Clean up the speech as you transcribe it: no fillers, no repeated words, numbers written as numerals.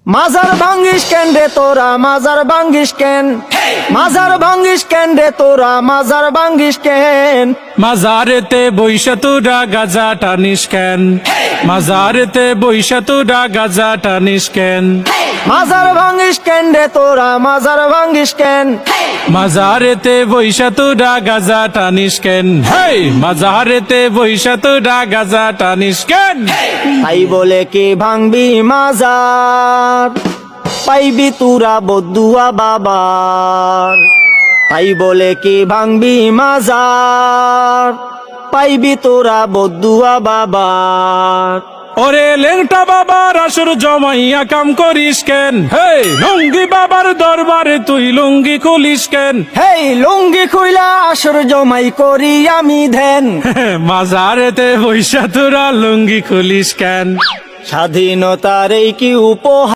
মাজার ভাঙ্গিস কেন রে তোরা মাজার ভাঙ্গিস কেন মাজার ভাঙ্গিস কেন রে তোরা মাজার ভাঙ্গিস কেন মাজারেতে বৈশা তোরা গাজা টানিস কেন মাজারেতে বৈশা তোরা গাজা টানিস কেন মাজার ভাঙ্গিস কেন রে তোরা মাজার ভাঙ্গিস কেন মাজারেতে বৈশা তোরা গাজা টানিস কেন হেই মাজারেতে বৈশা তোরা গাজা টানিস কেন তাই বলে কি ভাঙবি মাজার পাইবি তুরা বদুয়া বাবার তাই বলে কি ভাঙবি মাজার পাইবি তোরা বদুয়া বাবার ওরে লেংটা বাবার আসর জমাইয়া কাম করিস কেন হেই লুঙ্গি বাবার দরবারে তুই লুঙ্গি খুলিস কেন হেই লুঙ্গি খুইলা আসর জমাই করি আমি ধ্যান মাজারেতে বৈশা তোরা লুঙ্গি খুলিস কেন স্বাধীনতার এই কি উপহার